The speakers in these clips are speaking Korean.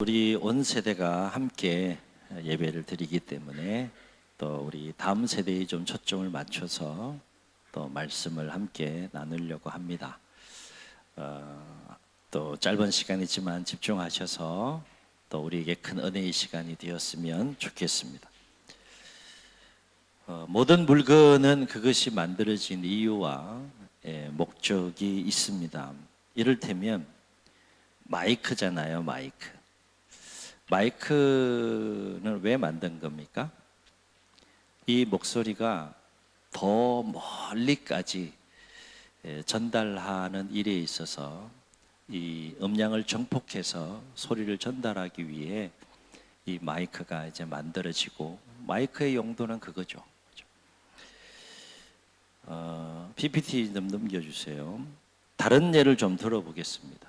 우리 온 세대가 함께 예배를 드리기 때문에 또 우리 다음 세대에 좀 초점을 맞춰서 또 말씀을 함께 나누려고 합니다. 또 짧은 시간이지만 집중하셔서 또 우리에게 큰 은혜의 시간이 되었으면 좋겠습니다. 모든 물건은 그것이 만들어진 이유와 목적이 있습니다. 이를테면 마이크잖아요, 마이크. 마이크는 왜 만든 겁니까? 이 목소리가 더 멀리까지 전달하는 일에 있어서 이 음량을 정폭해서 소리를 전달하기 위해 이 마이크가 이제 만들어지고, 마이크의 용도는 그거죠. PPT 좀 넘겨주세요. 다른 예를 좀 들어보겠습니다.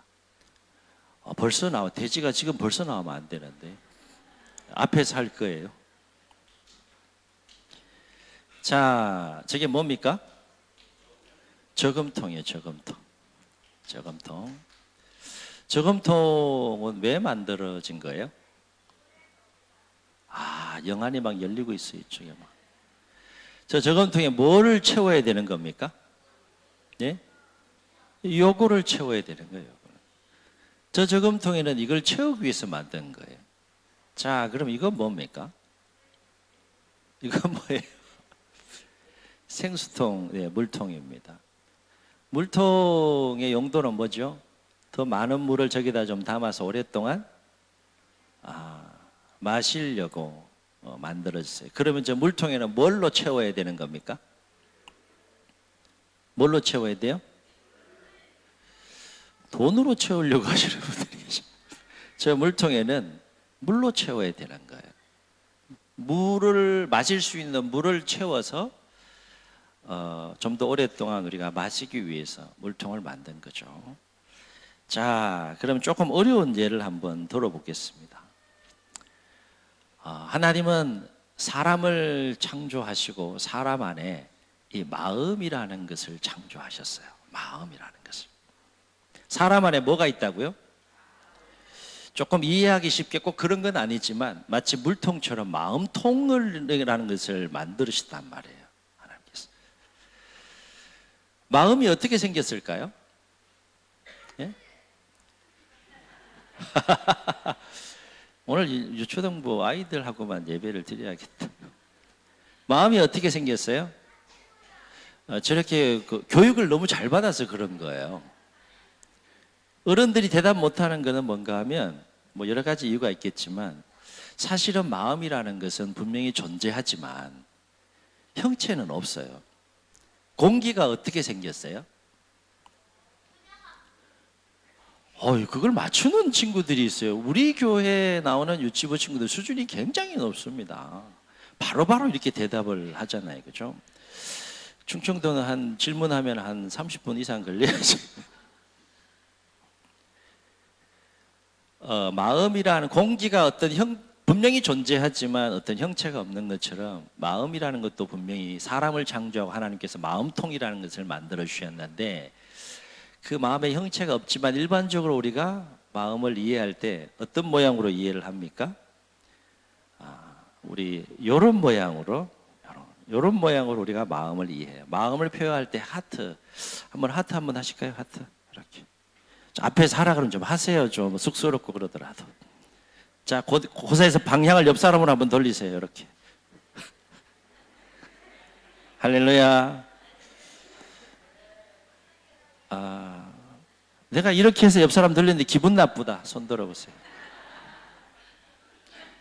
벌써 나와. 돼지가 지금 벌써 나오면 안 되는데 앞에서 할 거예요. 자, 저게 뭡니까? 저금통이에요. 저금통. 저금통은 왜 만들어진 거예요? 영안이 막 열리고 있어요. 이쪽에 막. 저 저금통에 뭐를 채워야 되는 겁니까? 예? 요거를 채워야 되는 거예요. 저 저금통에는 이걸 채우기 위해서 만든 거예요. 자, 그럼 이건 뭡니까? 이건 뭐예요? 생수통, 물통입니다. 물통의 용도는 뭐죠? 더 많은 물을 저기다 좀 담아서 오랫동안 마시려고 만들어졌어요. 그러면 저 물통에는 뭘로 채워야 되는 겁니까? 뭘로 채워야 돼요? 돈으로 채우려고 하시는 분들이 계십니다. 저 물통에는 물로 채워야 되는 거예요. 물을 마실 수 있는 물을 채워서 좀 더 오랫동안 우리가 마시기 위해서 물통을 만든 거죠. 자, 그럼 조금 어려운 예를 한번 들어보겠습니다. 하나님은 사람을 창조하시고 사람 안에 이 마음이라는 것을 창조하셨어요. 마음이라는 것을. 사람 안에 뭐가 있다고요? 조금 이해하기 쉽게 꼭 그런 건 아니지만 마치 물통처럼 마음통이라는 것을 만들으셨단 말이에요. 하나님께서. 마음이 어떻게 생겼을까요? 예? 오늘 유초등부 아이들하고만 예배를 드려야겠다. 마음이 어떻게 생겼어요? 저렇게 교육을 너무 잘 받아서 그런 거예요. 어른들이 대답 못하는 것은 뭔가 하면 뭐 여러 가지 이유가 있겠지만, 사실은 마음이라는 것은 분명히 존재하지만 형체는 없어요. 공기가 어떻게 생겼어요? 그걸 맞추는 친구들이 있어요. 우리 교회에 나오는 유치부 친구들 수준이 굉장히 높습니다. 바로바로 이렇게 대답을 하잖아요. 그죠? 충청도는 한 질문하면 한 30분 이상 걸려야지. 마음이라는 공기가 어떤 분명히 존재하지만 어떤 형체가 없는 것처럼, 마음이라는 것도 분명히 사람을 창조하고 하나님께서 마음통이라는 것을 만들어 주셨는데, 그 마음의 형체가 없지만 일반적으로 우리가 마음을 이해할 때 어떤 모양으로 이해를 합니까? 우리 요런 모양으로 우리가 마음을 이해해요. 마음을 표현할 때 하트 한번 하실까요? 하트 이렇게. 앞에서 하라 그러면 좀 하세요. 좀 쑥스럽고 그러더라도. 자, 고사에서 방향을 옆 사람으로 한번 돌리세요. 이렇게. 할렐루야. 내가 이렇게 해서 옆 사람 돌렸는데 기분 나쁘다. 손 들어보세요.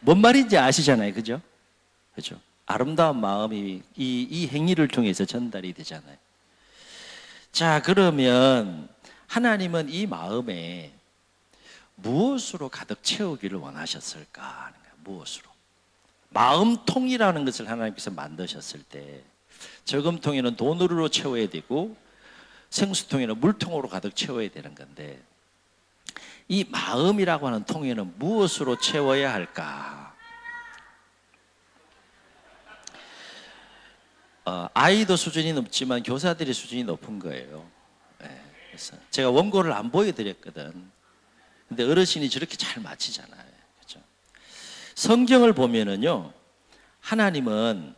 뭔 말인지 아시잖아요. 그죠? 그죠? 아름다운 마음이 이 행위를 통해서 전달이 되잖아요. 자, 그러면 하나님은 이 마음에 무엇으로 가득 채우기를 원하셨을까 하는 거예요. 무엇으로? 마음통이라는 것을 하나님께서 만드셨을 때, 저금통에는 돈으로 채워야 되고 생수통에는 물통으로 가득 채워야 되는 건데, 이 마음이라고 하는 통에는 무엇으로 채워야 할까? 아이도 수준이 높지만 교사들의 수준이 높은 거예요. 제가 원고를 안 보여드렸거든. 근데 어르신이 저렇게 잘 맞히잖아요. 성경을 보면은요, 하나님은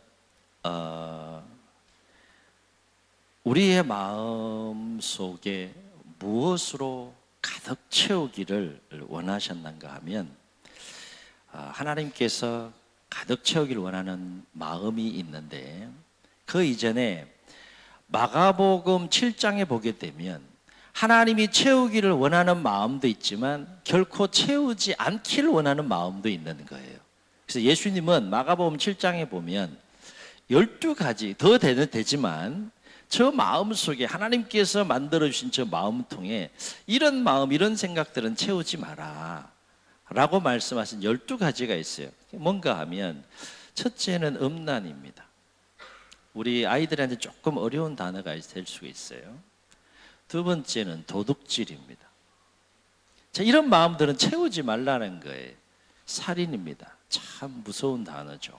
우리의 마음 속에 무엇으로 가득 채우기를 원하셨는가 하면, 하나님께서 가득 채우기를 원하는 마음이 있는데, 그 이전에 마가복음 7장에 보게 되면 하나님이 채우기를 원하는 마음도 있지만 결코 채우지 않기를 원하는 마음도 있는 거예요. 그래서 예수님은 마가복음 7장에 보면 12가지 더 되지만 저 마음 속에 하나님께서 만들어주신 저 마음통에 이런 마음, 이런 생각들은 채우지 마라 라고 말씀하신 12가지가 있어요. 뭔가 하면 첫째는 음란입니다. 우리 아이들한테 조금 어려운 단어가 될 수가 있어요. 두 번째는 도둑질입니다. 자, 이런 마음들은 채우지 말라는 거예요. 살인입니다. 참 무서운 단어죠.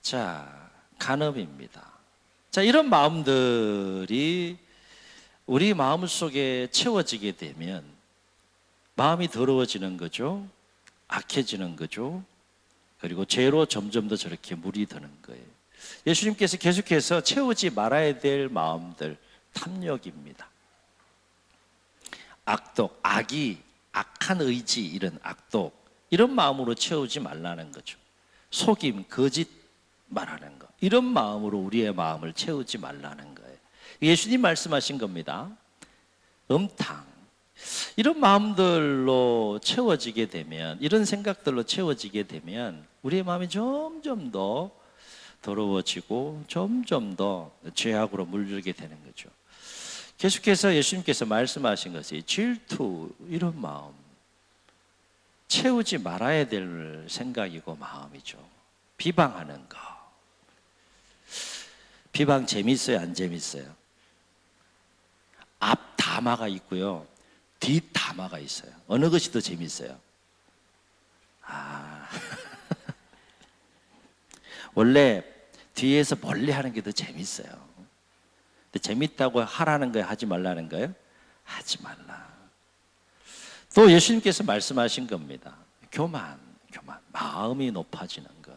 자, 간음입니다. 자, 이런 마음들이 우리 마음 속에 채워지게 되면 마음이 더러워지는 거죠. 악해지는 거죠. 그리고 죄로 점점 더 저렇게 물이 드는 거예요. 예수님께서 계속해서 채우지 말아야 될 마음들, 탐욕입니다. 악독, 악이, 악한 의지, 이런 악독, 이런 마음으로 채우지 말라는 거죠. 속임, 거짓 말하는 거, 이런 마음으로 우리의 마음을 채우지 말라는 거예요. 예수님 말씀하신 겁니다. 음탕, 이런 마음들로 채워지게 되면, 이런 생각들로 채워지게 되면 우리의 마음이 점점 더 더러워지고 점점 더 죄악으로 물들게 되는 거죠. 계속해서 예수님께서 말씀하신 것이 질투, 이런 마음, 채우지 말아야 될 생각이고 마음이죠. 비방하는 거. 비방 재밌어요, 안 재밌어요? 앞 담화가 있고요, 뒷 담화가 있어요. 어느 것이 더 재밌어요? 원래 뒤에서 멀리 하는 게 더 재밌어요. 근데 재밌다고 하라는 거예요, 하지 말라는 거예요? 하지 말라. 또 예수님께서 말씀하신 겁니다. 교만, 마음이 높아지는 것.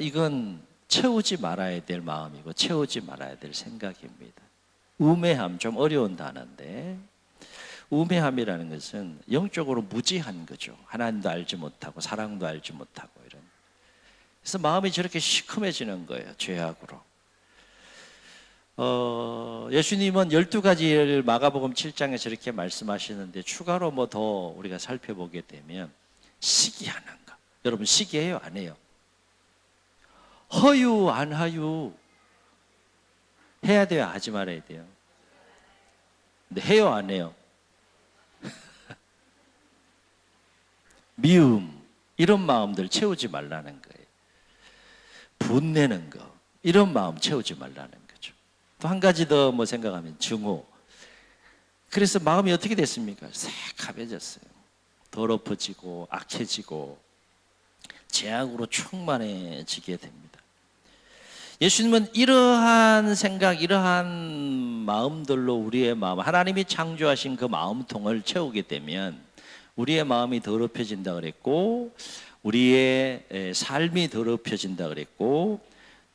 이건 채우지 말아야 될 마음이고 채우지 말아야 될 생각입니다. 우매함, 좀 어려운 단어인데, 우매함이라는 것은 영적으로 무지한 거죠. 하나님도 알지 못하고 사랑도 알지 못하고 이런. 그래서 마음이 저렇게 시커매지는 거예요, 죄악으로. 예수님은 12가지를 마가복음 7장에서 이렇게 말씀하시는데, 추가로 뭐 더 우리가 살펴보게 되면 시기하는 거. 여러분, 시기해요, 안 해요? 허유, 안 하유? 해야 돼요, 하지 말아야 돼요? 근데 해요, 안 해요? 미움, 이런 마음들 채우지 말라는 거예요. 분내는 거, 이런 마음 채우지 말라는 거죠. 또 한 가지 더 뭐 생각하면 증오. 그래서 마음이 어떻게 됐습니까? 새카매졌어요. 더럽어지고 악해지고 죄악으로 충만해지게 됩니다. 예수님은 이러한 생각, 이러한 마음들로 우리의 마음, 하나님이 창조하신 그 마음통을 채우게 되면 우리의 마음이 더럽혀진다 그랬고, 우리의 삶이 더럽혀진다 그랬고,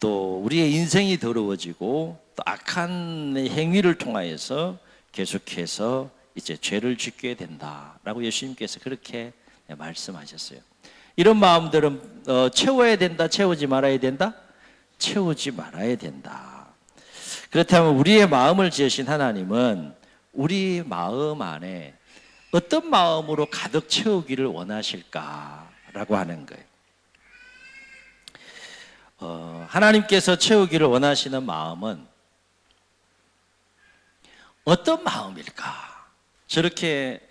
또 우리의 인생이 더러워지고, 또 악한 행위를 통하여서 계속해서 이제 죄를 짓게 된다라고 예수님께서 그렇게 말씀하셨어요. 이런 마음들은 채워야 된다, 채우지 말아야 된다? 채우지 말아야 된다. 그렇다면 우리의 마음을 지으신 하나님은 우리 마음 안에 어떤 마음으로 가득 채우기를 원하실까라고 하는 거예요. 하나님께서 채우기를 원하시는 마음은 어떤 마음일까? 저렇게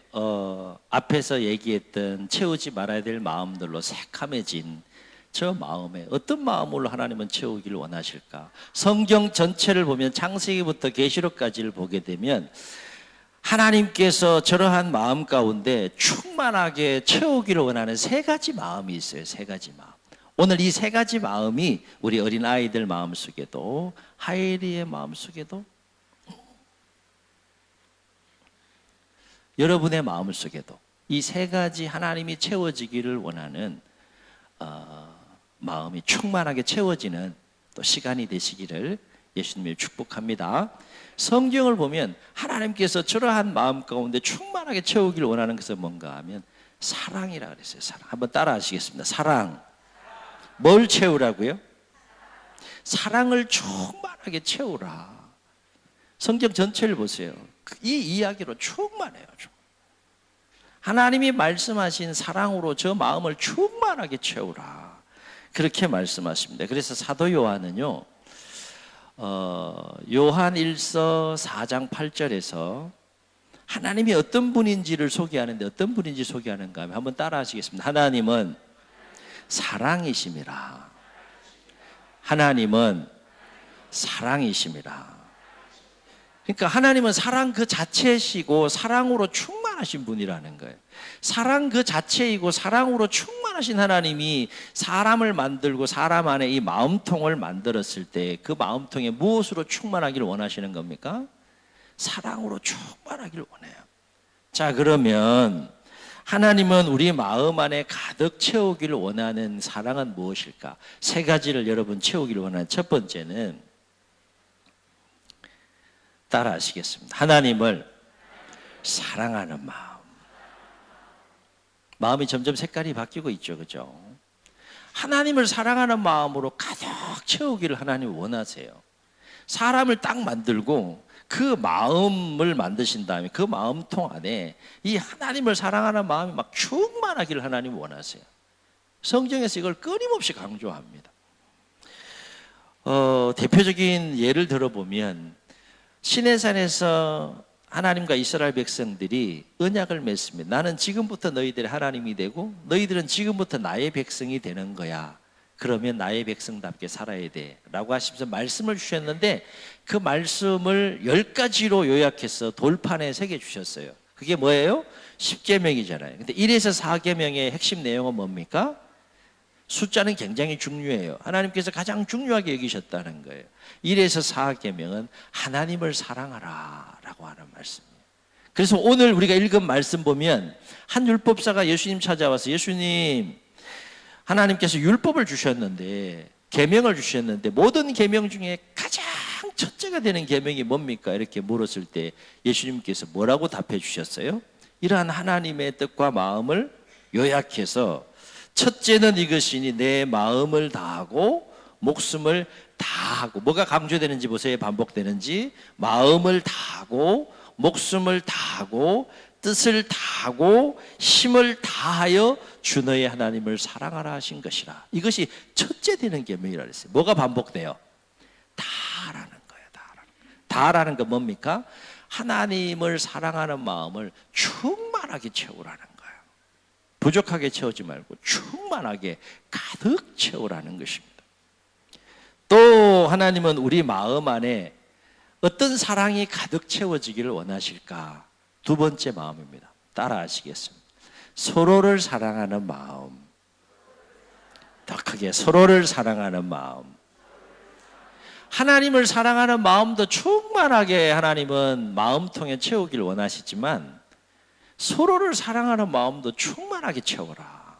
앞에서 얘기했던 채우지 말아야 될 마음들로 새카매진 저 마음에 어떤 마음으로 하나님은 채우기를 원하실까? 성경 전체를 보면 창세기부터 계시록까지를 보게 되면 하나님께서 저러한 마음 가운데 충만하게 채우기를 원하는 세 가지 마음이 있어요. 세 가지 마음. 오늘 이 세 가지 마음이 우리 어린아이들 마음속에도, 하엘이의 마음속에도, 여러분의 마음속에도 이 세 가지 하나님이 채워지기를 원하는 마음이 충만하게 채워지는 또 시간이 되시기를 예수님이 축복합니다. 성경을 보면 하나님께서 저러한 마음 가운데 충만하게 채우기를 원하는 것은 뭔가 하면 사랑이라 그랬어요. 사랑. 한번 따라 하시겠습니다. 사랑. 뭘 채우라고요? 사랑을 충만하게 채우라. 성경 전체를 보세요. 이 이야기로 충만해요. 하나님이 말씀하신 사랑으로 저 마음을 충만하게 채우라. 그렇게 말씀하십니다. 그래서 사도 요한은요, 요한 1서 4장 8절에서 하나님이 어떤 분인지를 소개하는데 어떤 분인지 소개하는가 하면 한번 따라 하시겠습니다. 하나님은 사랑이심이라. 하나님은 사랑이심이라. 그러니까 하나님은 사랑 그 자체시고 사랑으로 충만하신 분이라는 거예요. 사랑 그 자체이고 사랑으로 충만하신 하나님이 사람을 만들고 사람 안에 이 마음통을 만들었을 때 그 마음통에 무엇으로 충만하기를 원하시는 겁니까? 사랑으로 충만하기를 원해요. 자, 그러면 하나님은 우리 마음 안에 가득 채우기를 원하는 사랑은 무엇일까? 세 가지를 여러분 채우기를 원하는 첫 번째는 따라 하시겠습니다. 하나님을 사랑하는 마음. 마음이 점점 색깔이 바뀌고 있죠. 그죠? 하나님을 사랑하는 마음으로 가득 채우기를 하나님이 원하세요. 사람을 딱 만들고 그 마음을 만드신 다음에 그 마음통 안에 이 하나님을 사랑하는 마음이 막 충만하기를 하나님이 원하세요. 성경에서 이걸 끊임없이 강조합니다. 대표적인 예를 들어보면 시내산에서 하나님과 이스라엘 백성들이 언약을 맺습니다. 나는 지금부터 너희들의 하나님이 되고 너희들은 지금부터 나의 백성이 되는 거야. 그러면 나의 백성답게 살아야 돼 라고 하시면서 말씀을 주셨는데 그 말씀을 10가지로 요약해서 돌판에 새겨주셨어요. 그게 뭐예요? 10계명이잖아요. 근데 1에서 4계명의 핵심 내용은 뭡니까? 숫자는 굉장히 중요해요. 하나님께서 가장 중요하게 여기셨다는 거예요. 1에서 4계명은 하나님을 사랑하라 라고 하는 말씀이에요. 그래서 오늘 우리가 읽은 말씀 보면 한 율법사가 예수님 찾아와서 예수님, 하나님께서 율법을 주셨는데 계명을 주셨는데 모든 계명 중에 가장 첫째가 되는 계명이 뭡니까? 이렇게 물었을 때 예수님께서 뭐라고 답해 주셨어요? 이러한 하나님의 뜻과 마음을 요약해서 첫째는 이것이니 내 마음을 다하고 목숨을 다하고, 뭐가 강조되는지 보세요. 반복되는지. 마음을 다하고 목숨을 다하고 뜻을 다하고 힘을 다하여 주 너의 하나님을 사랑하라 하신 것이라. 이것이 첫째 되는 계명이라 그랬어요. 뭐가 반복돼요? 다라는 거예요. 다라는 건 뭡니까? 하나님을 사랑하는 마음을 충만하게 채우라는 거예요. 부족하게 채우지 말고 충만하게 가득 채우라는 것입니다. 또 하나님은 우리 마음 안에 어떤 사랑이 가득 채워지기를 원하실까? 두 번째 마음입니다. 따라 하시겠습니다. 서로를 사랑하는 마음. 더 크게 서로를 사랑하는 마음. 하나님을 사랑하는 마음도 충만하게 하나님은 마음통에 채우기를 원하시지만 서로를 사랑하는 마음도 충만하게 채워라.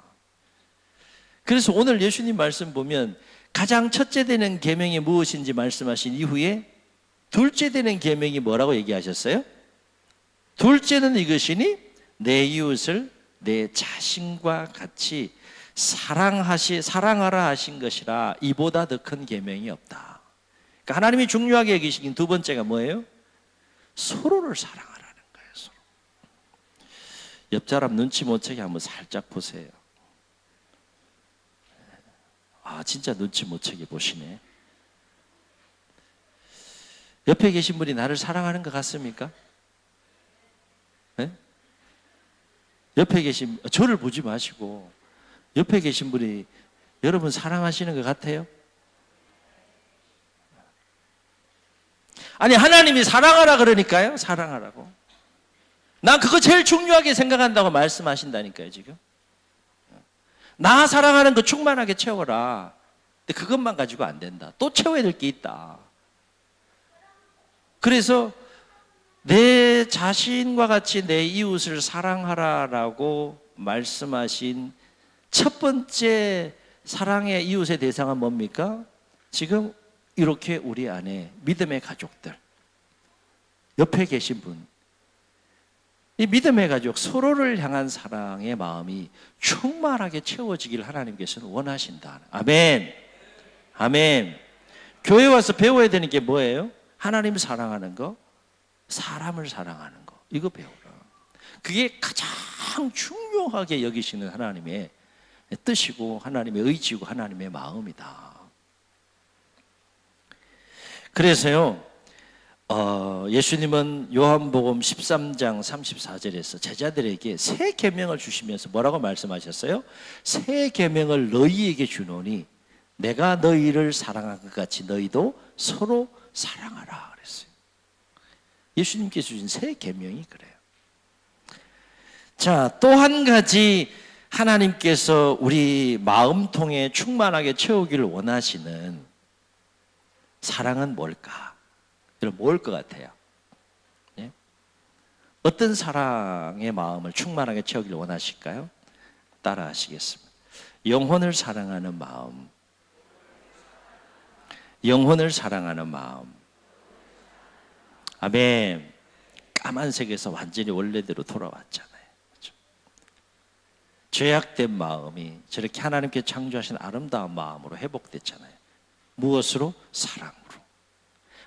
그래서 오늘 예수님 말씀 보면 가장 첫째 되는 계명이 무엇인지 말씀하신 이후에 둘째 되는 계명이 뭐라고 얘기하셨어요? 둘째는 이것이니 내 이웃을 내 자신과 같이 사랑하라 하신 것이라. 이보다 더 큰 계명이 없다. 그러니까 하나님이 중요하게 여기시긴 두 번째가 뭐예요? 서로를 사랑하라는 거예요. 서로. 옆 사람 눈치 못 채게 한번 살짝 보세요. 아, 진짜 눈치 못 채게 보시네. 옆에 계신 분이 나를 사랑하는 것 같습니까? 네? 옆에 계신, 저를 보지 마시고 옆에 계신 분이 여러분 사랑하시는 것 같아요? 아니, 하나님이 사랑하라 그러니까요. 사랑하라고. 난 그거 제일 중요하게 생각한다고 말씀하신다니까요. 지금 나 사랑하는 거 충만하게 채워라. 근데 그것만 가지고 안 된다. 또 채워야 될 게 있다. 그래서 내 자신과 같이 내 이웃을 사랑하라라고 말씀하신 첫 번째 사랑의 이웃의 대상은 뭡니까? 지금 이렇게 우리 안에 믿음의 가족들, 옆에 계신 분, 이 믿음의 가족, 서로를 향한 사랑의 마음이 충만하게 채워지길 하나님께서는 원하신다. 아멘. 아멘. 교회 와서 배워야 되는 게 뭐예요? 하나님을 사랑하는 거, 사람을 사랑하는 거. 이거 배우라. 그게 가장 중요하게 여기시는 하나님의 뜻이고 하나님의 의지고 하나님의 마음이다. 그래서요, 예수님은 요한복음 13장 34절에서 제자들에게 새 계명을 주시면서 뭐라고 말씀하셨어요? 새 계명을 너희에게 주노니 내가 너희를 사랑한 것 같이 너희도 서로 사랑하라 그랬어요. 예수님께서 주신 새 계명이 그래요. 자, 또 한 가지 하나님께서 우리 마음통에 충만하게 채우기를 원하시는 사랑은 뭘까? 여러분, 뭘 것 같아요? 예? 어떤 사랑의 마음을 충만하게 채우기를 원하실까요? 따라 하시겠습니다. 영혼을 사랑하는 마음. 영혼을 사랑하는 마음. 아멘. 까만색에서 완전히 원래대로 돌아왔잖아요. 그렇죠? 죄악된 마음이 저렇게 하나님께 창조하신 아름다운 마음으로 회복됐잖아요. 무엇으로? 사랑으로.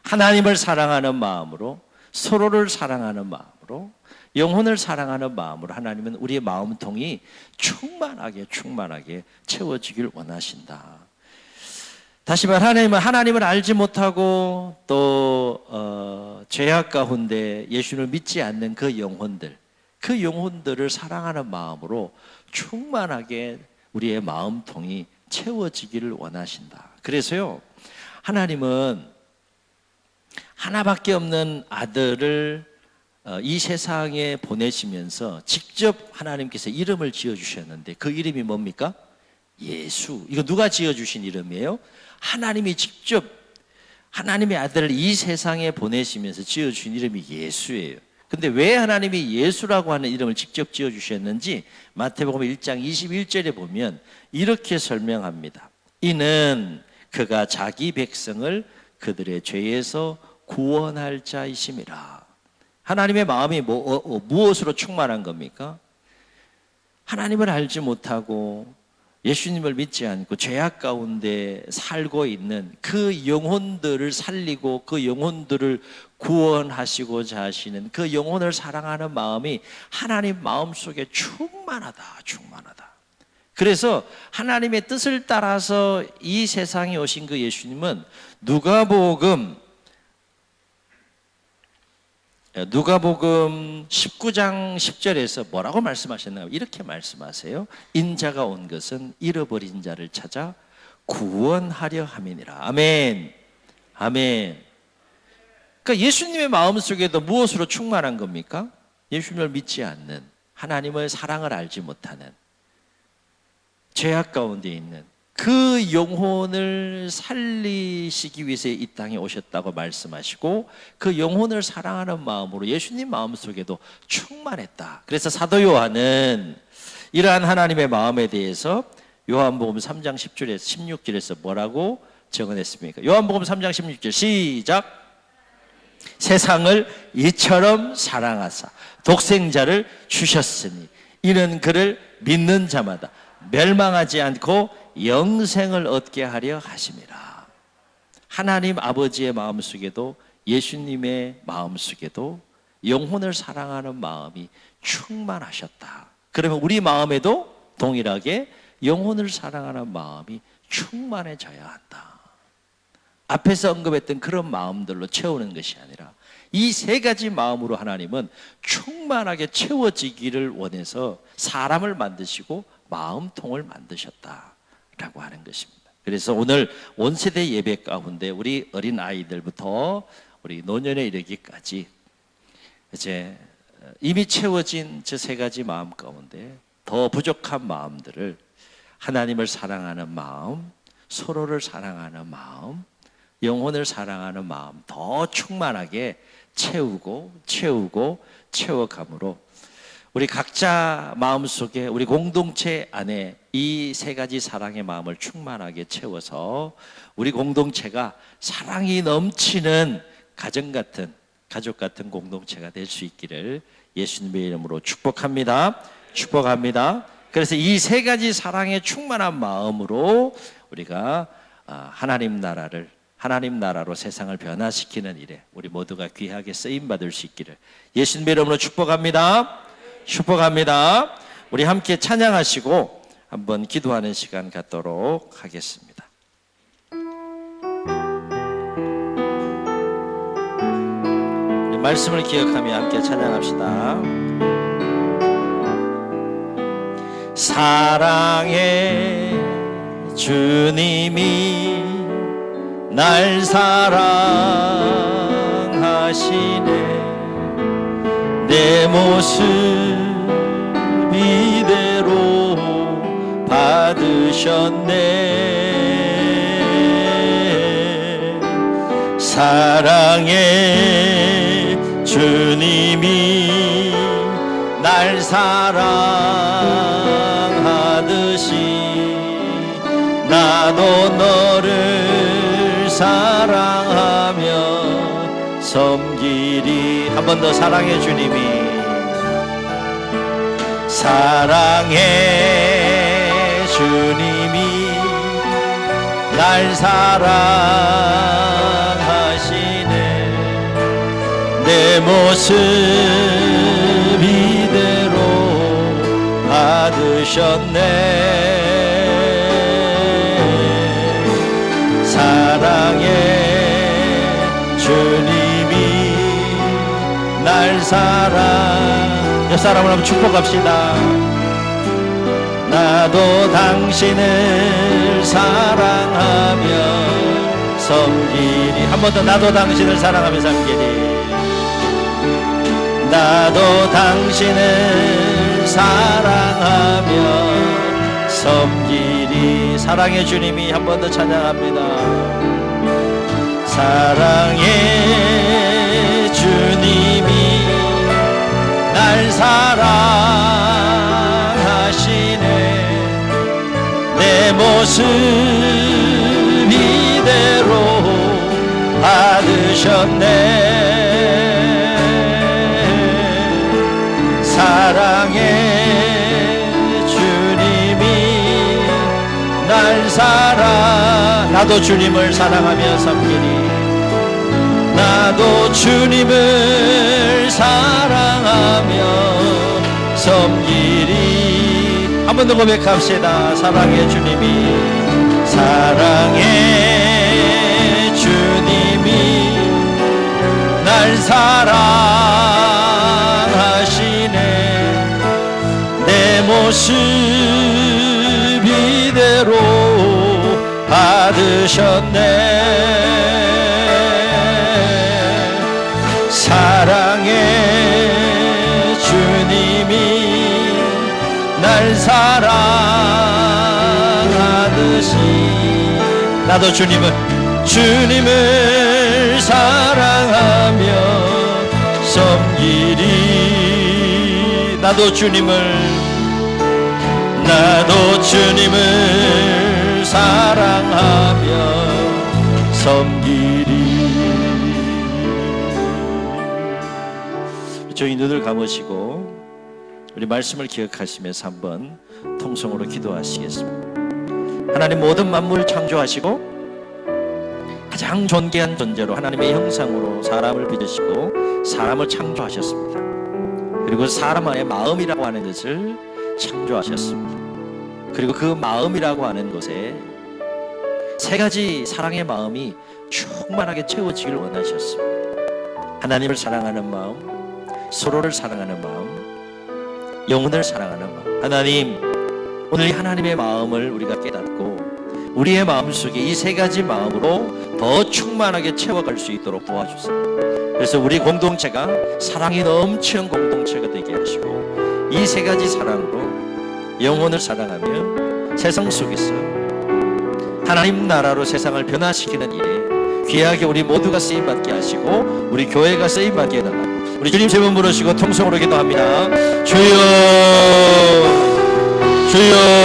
하나님을 사랑하는 마음으로, 서로를 사랑하는 마음으로, 영혼을 사랑하는 마음으로 하나님은 우리의 마음통이 충만하게 채워지길 원하신다. 다시 말, 하나님을 알지 못하고 또 죄악 가운데 예수를 믿지 않는 그 영혼들을 사랑하는 마음으로 충만하게 우리의 마음통이 채워지기를 원하신다. 그래서요, 하나님은 하나밖에 없는 아들을 이 세상에 보내시면서 직접 하나님께서 이름을 지어주셨는데 그 이름이 뭡니까? 예수. 이거 누가 지어주신 이름이에요? 하나님이 직접 하나님의 아들을 이 세상에 보내시면서 지어주신 이름이 예수예요. 근데 왜 하나님이 예수라고 하는 이름을 직접 지어주셨는지 마태복음 1장 21절에 보면 이렇게 설명합니다. 이는 그가 자기 백성을 그들의 죄에서 구원할 자이심이라. 하나님의 마음이 무엇으로 충만한 겁니까? 하나님을 알지 못하고 예수님을 믿지 않고 죄악 가운데 살고 있는 그 영혼들을 살리고 그 영혼들을 구원하시고자 하시는 그 영혼을 사랑하는 마음이 하나님 마음속에 충만하다. 그래서 하나님의 뜻을 따라서 이 세상에 오신 그 예수님은 누가복음 19장 10절에서 뭐라고 말씀하셨나요? 이렇게 말씀하세요. 인자가 온 것은 잃어버린 자를 찾아 구원하려 함이니라. 아멘. 아멘. 그러니까 예수님의 마음속에도 무엇으로 충만한 겁니까? 예수님을 믿지 않는, 하나님의 사랑을 알지 못하는, 죄악 가운데 있는 그 영혼을 살리시기 위해서 이 땅에 오셨다고 말씀하시고 그 영혼을 사랑하는 마음으로 예수님 마음속에도 충만했다. 그래서 사도 요한은 이러한 하나님의 마음에 대해서 요한복음 3장 10절에서 16절에서 뭐라고 적어냈습니까? 요한복음 3장 16절 시작. 세상을 이처럼 사랑하사 독생자를 주셨으니 이는 그를 믿는 자마다 멸망하지 않고 영생을 얻게 하려 하심이라. 하나님 아버지의 마음속에도 예수님의 마음속에도 영혼을 사랑하는 마음이 충만하셨다. 그러면 우리 마음에도 동일하게 영혼을 사랑하는 마음이 충만해져야 한다. 앞에서 언급했던 그런 마음들로 채우는 것이 아니라 이 세 가지 마음으로 하나님은 충만하게 채워지기를 원해서 사람을 만드시고 마음통을 만드셨다라고 하는 것입니다. 그래서 오늘 온세대 예배 가운데 우리 어린 아이들부터 우리 노년에 이르기까지 이제 이미 채워진 저 세 가지 마음 가운데 더 부족한 마음들을 하나님을 사랑하는 마음, 서로를 사랑하는 마음, 영혼을 사랑하는 마음 더 충만하게 채워감으로 우리 각자 마음속에 우리 공동체 안에 이 세 가지 사랑의 마음을 충만하게 채워서 우리 공동체가 사랑이 넘치는 가족 같은 공동체가 될 수 있기를 예수님의 이름으로 축복합니다. 그래서 이 세 가지 사랑의 충만한 마음으로 우리가 하나님 나라로 세상을 변화시키는 일에 우리 모두가 귀하게 쓰임받을 수 있기를 예수님의 이름으로 축복합니다. 우리 함께 찬양하시고 한번 기도하는 시간 갖도록 하겠습니다. 우리 말씀을 기억하며 함께 찬양합시다. 사랑의 주님이 날 사랑하시네. 내 모습 이대로 받으셨네. 사랑의 주님이 날 사랑하듯이 나도 너를 사랑하며 섬기리. 한 번 더. 사랑의 주님이 날 사랑하시네. 내 모습 이대로 받으셨네. 사랑의 주님이 날 옆 사람을 한번 축복합시다. 나도 당신을 사랑하며 섬기리. 한 번 더. 나도 당신을 사랑하며 섬기리. 나도 당신을 사랑하며 섬기리. 사랑의 주님이 한 번 더 찬양합니다. 사랑의 주님이 날 사랑하시네. 내 모습 이대로 받으셨네. 사랑의 주님이 날 나도 주님을 사랑하며 섬기니. 나도 주님을 사랑하며 섬기리. 한 번 더 고백합시다. 사랑의 주님이 날 사랑하시네. 내 모습 이대로 받으셨네. 사랑의 주님이 날 사랑하듯이 나도 주님을 사랑하며 섬기리. 나도 주님을 사랑하며 섬기리. 저희 눈을 감으시고 우리 말씀을 기억하시면서 한번 통성으로 기도하시겠습니다. 하나님, 모든 만물을 창조하시고 가장 존귀한 존재로 하나님의 형상으로 사람을 빚으시고 사람을 창조하셨습니다. 그리고 사람의 마음이라고 하는 것을 창조하셨습니다. 그리고 그 마음이라고 하는 것에 세 가지 사랑의 마음이 충만하게 채워지길 원하셨습니다. 하나님을 사랑하는 마음, 서로를 사랑하는 마음, 영혼을 사랑하는 마음. 하나님, 오늘 이 하나님의 마음을 우리가 깨닫고 우리의 마음속에 이 세 가지 마음으로 더 충만하게 채워갈 수 있도록 도와주세요. 그래서 우리 공동체가 사랑이 넘치는 공동체가 되게 하시고 이 세 가지 사랑으로 영혼을 사랑하며 세상 속에서 하나님 나라로 세상을 변화시키는 일에 귀하게 우리 모두가 쓰임받게 하시고 우리 교회가 쓰임받게 해달라고 우리 주님 세 번 부르시고 통성으로 기도합니다. 주여 주여